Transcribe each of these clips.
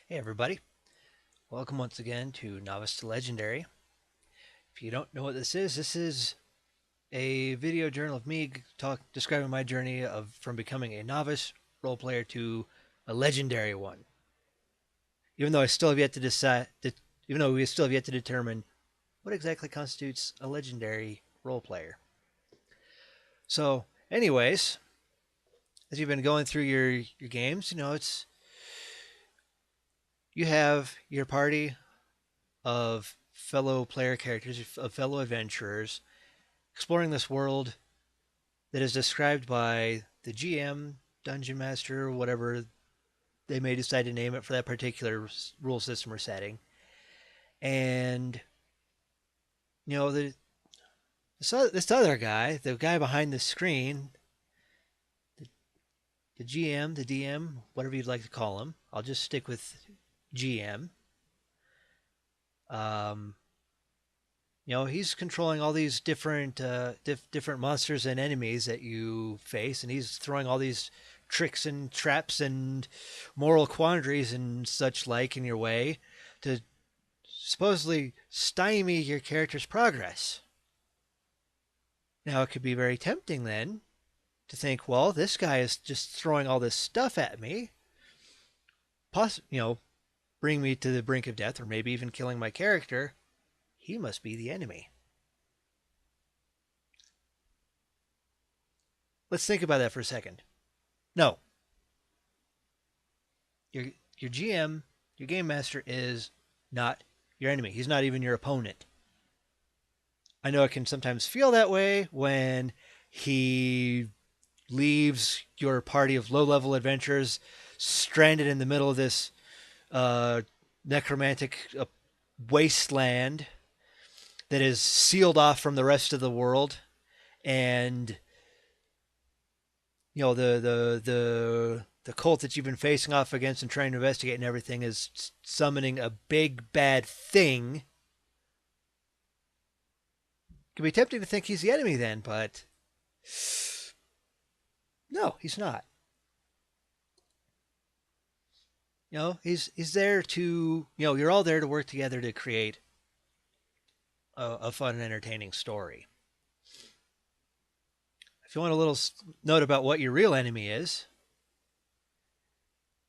Hey everybody, welcome once again to Novice to Legendary. If you don't know what this is a video journal of me describing my journey of from becoming a novice role player to a legendary one. Even though I still have yet to decide, even though we still have yet to determine what exactly constitutes a legendary role player. So, anyways, as you've been going through your games, you have your party of fellow player characters, of fellow adventurers exploring this world that is described by the GM, Dungeon Master, whatever they may decide to name it for that particular rule system or setting. And, you know, this other guy, the guy behind the screen, the GM, the DM, whatever you'd like to call him, I'll just stick with GM. Um, he's controlling all these different monsters and enemies that you face, and he's throwing all these tricks and traps and moral quandaries and such like in your way to supposedly stymie your character's progress. Now, it could be very tempting then to think, well, this guy is just throwing all this stuff at me, bring me to the brink of death, or maybe even killing my character. He must be the enemy. Let's think about that for a second. No, your your GM, your game master is not your enemy. He's not even your opponent. I know it can sometimes feel that way when he leaves your party of low-level adventurers stranded in the middle of this uh, necromantic wasteland that is sealed off from the rest of the world, and the cult that you've been facing off against and trying to investigate and everything is summoning a big bad thing. It can be tempting to think he's the enemy then, but no, he's not. He's there to you're all there to work together to create a fun and entertaining story. If you want a little note about what your real enemy is,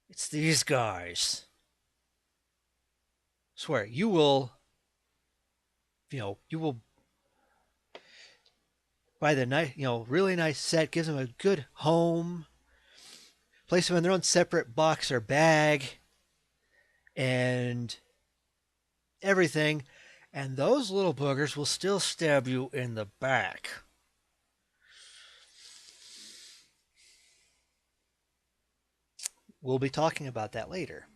it's these guys. I swear, you will buy the nice, really nice set, gives them a good home, place them in their own separate box or bag, and everything, and those little boogers will still stab you in the back. We'll be talking about that later.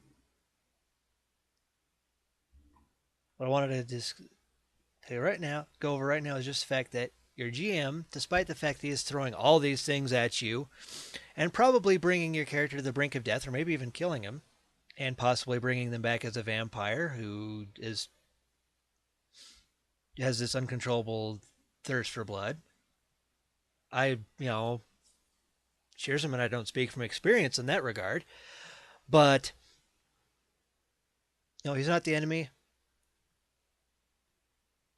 What I wanted to just tell you right now, go over right now, is just the fact that your GM, despite the fact that he is throwing all these things at you and probably bringing your character to the brink of death or maybe even killing him and possibly bringing them back as a vampire who has this uncontrollable thirst for blood. I, cheers him, and I don't speak from experience in that regard, but he's not the enemy.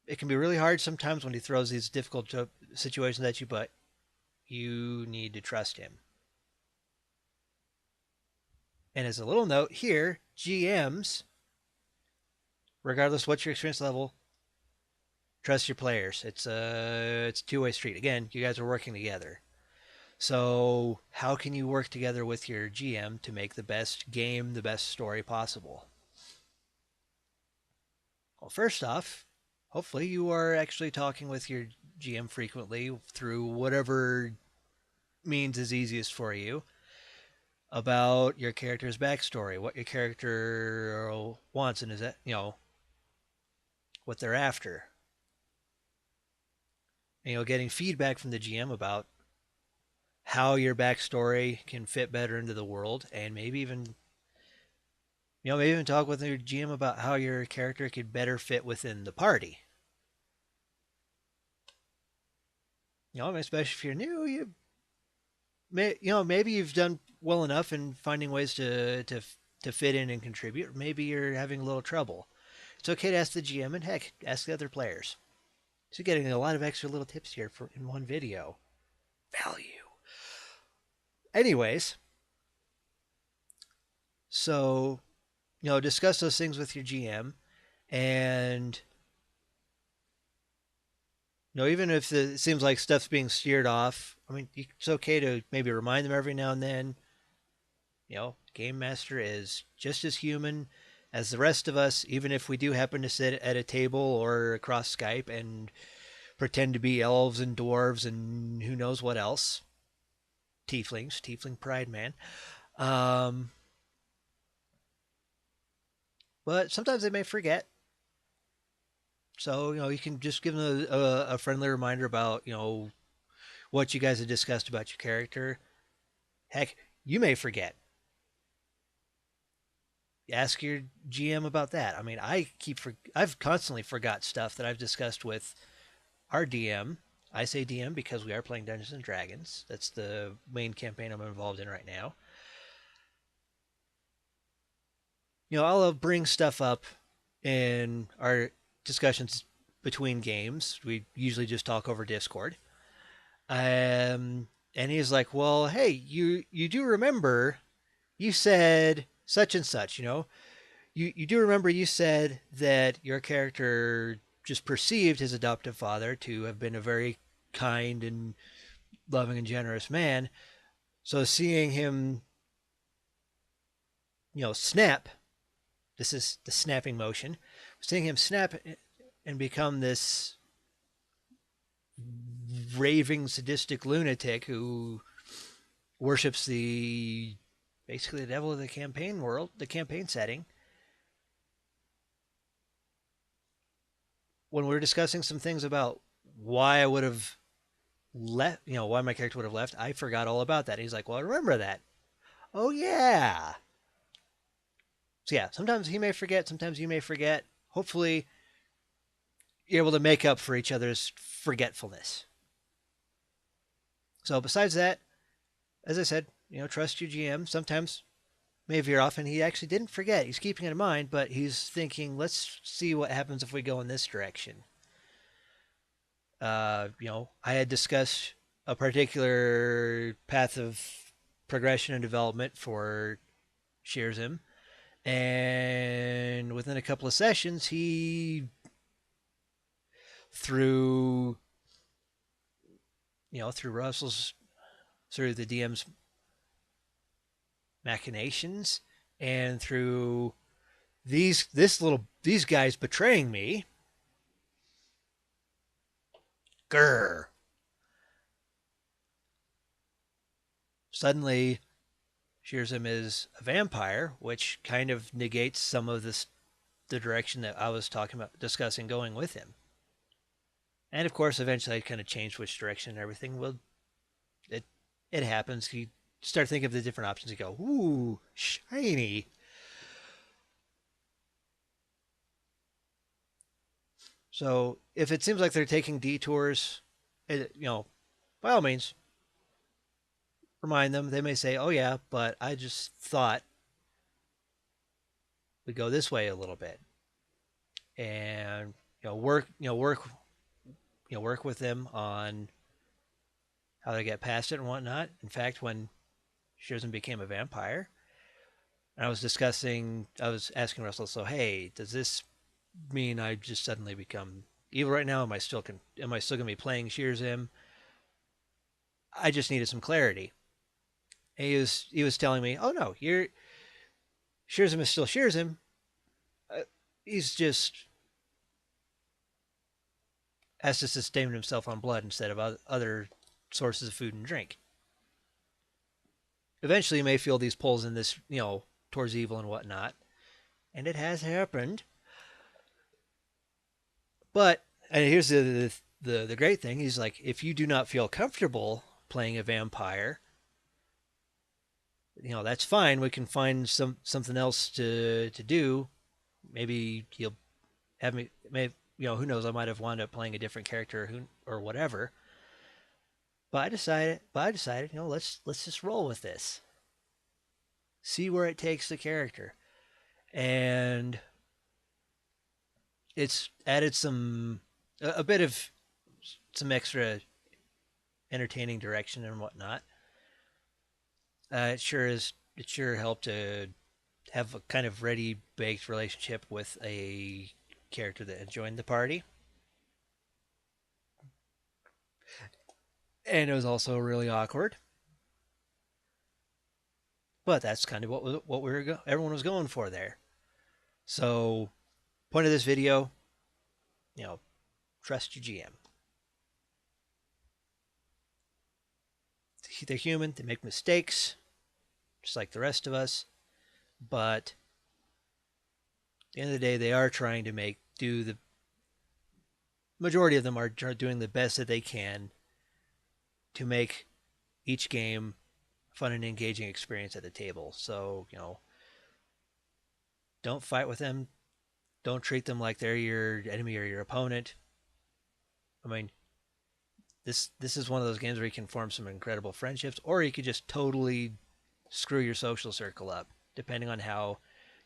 It can be really hard sometimes when he throws these difficult situations at you, but you need to trust him. And as a little note here, GMs, regardless of what your experience level, trust your players. It's a two-way street. Again, you guys are working together. So how can you work together with your GM to make the best game, the best story possible? Well, first off, hopefully you are actually talking with your GM frequently through whatever means is easiest for you about your character's backstory, what your character wants, and is that, what they're after. Getting feedback from the GM about how your backstory can fit better into the world, and maybe even talk with your GM about how your character could better fit within the party. Especially if you're new, maybe you've done well enough in finding ways to to fit in and contribute, or maybe you're having a little trouble. It's okay to ask the GM, and heck, ask the other players. So you're getting a lot of extra little tips here for in one video. Value. Anyways, so discuss those things with your GM, and even if it seems like stuff's being steered off, I mean, it's okay to maybe remind them every now and then. Game master is just as human as the rest of us, even if we do happen to sit at a table or across Skype and pretend to be elves and dwarves and who knows what else. Tiefling pride, man. Um, but sometimes they may forget. So, you can just give them a friendly reminder about, what you guys have discussed about your character. Heck, you may forget. Ask your GM about that. I mean, I've constantly forgot stuff that I've discussed with our DM. I say DM because we are playing Dungeons and Dragons. That's the main campaign I'm involved in right now. I'll bring stuff up in our discussions between games. We usually just talk over Discord. And he's like, "Well, hey, you do remember you said such and such, you do remember you said that your character just perceived his adoptive father to have been a very kind and loving and generous man. So seeing him, snap, this is the snapping motion, seeing him snap and become this raving sadistic lunatic who worships basically the devil of the campaign world, the campaign setting. When we were discussing some things about why I would have left, why my character would have left, I forgot all about that. He's like, well, I remember that. Oh, yeah. So, yeah, sometimes he may forget, sometimes you may forget. Hopefully, you're able to make up for each other's forgetfulness. So, besides that, as I said, trust your GM. Sometimes may veer off, and he actually didn't forget. He's keeping it in mind, but he's thinking, let's see what happens if we go in this direction. I had discussed a particular path of progression and development for Shearzim, and within a couple of sessions, he through through the DM's machinations and through these guys betraying me. Grr. Suddenly, Shearzim is a vampire, which kind of negates some of the direction that I was discussing going with him. And of course, eventually I kind of changed which direction and everything. Well, it happens. You start thinking of the different options. You go, ooh, shiny. So if it seems like they're taking detours, by all means, remind them. They may say, "Oh yeah, but I just thought we go this way a little bit," and work with them on how to get past it and whatnot. In fact, when Shirzan became a vampire, and I was asking Russell, so hey, does this mean I just suddenly become evil right now? Am I still going to be playing Shirzim? I just needed some clarity. And he was telling me, oh no, Shirzim is still Shirzim. He's just has to sustain himself on blood instead of other sources of food and drink. Eventually, you may feel these pulls in this, towards evil and whatnot, and it has happened. But and here's the great thing: he's like, if you do not feel comfortable playing a vampire, that's fine. We can find something else to do. Maybe he'll have me. Who knows? I might have wound up playing a different character or whatever. But I decided, let's just roll with this. See where it takes the character. and it's added a bit of some extra entertaining direction and whatnot. It sure helped to have a kind of ready baked relationship with a character that had joined the party, and it was also really awkward. But that's kind of what everyone was going for there. So, point of this video, you know, trust your GM. They're human. They make mistakes, just like the rest of us. But at the end of the day, they are trying to do the majority of them are doing the best that they can to make each game a fun and engaging experience at the table. So, don't fight with them. Don't treat them like they're your enemy or your opponent. I mean, this is one of those games where you can form some incredible friendships, or you could just totally screw your social circle up, depending on how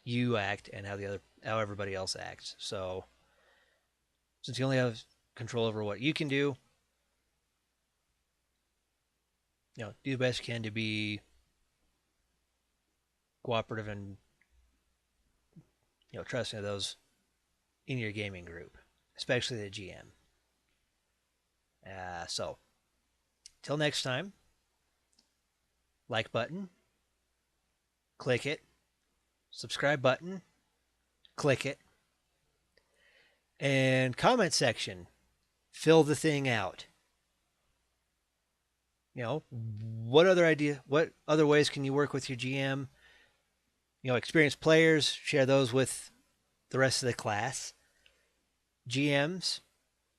you act and how everybody else acts. So, since you only have control over what you can do, do the best you can to be cooperative and trusting of those in your gaming group, especially the GM. So, till next time, like button, click it, subscribe button, click it, and comment section, fill the thing out. What other ways can you work with your GM? Experienced players, share those with the rest of the class. GMs,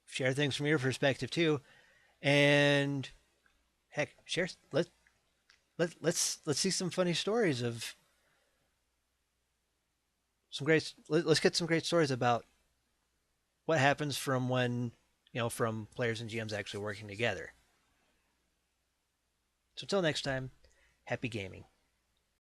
share things from your perspective too, and heck, share let's see some funny stories of let's get some great stories about what happens from from players and GMs actually working together. So until next time, happy gaming.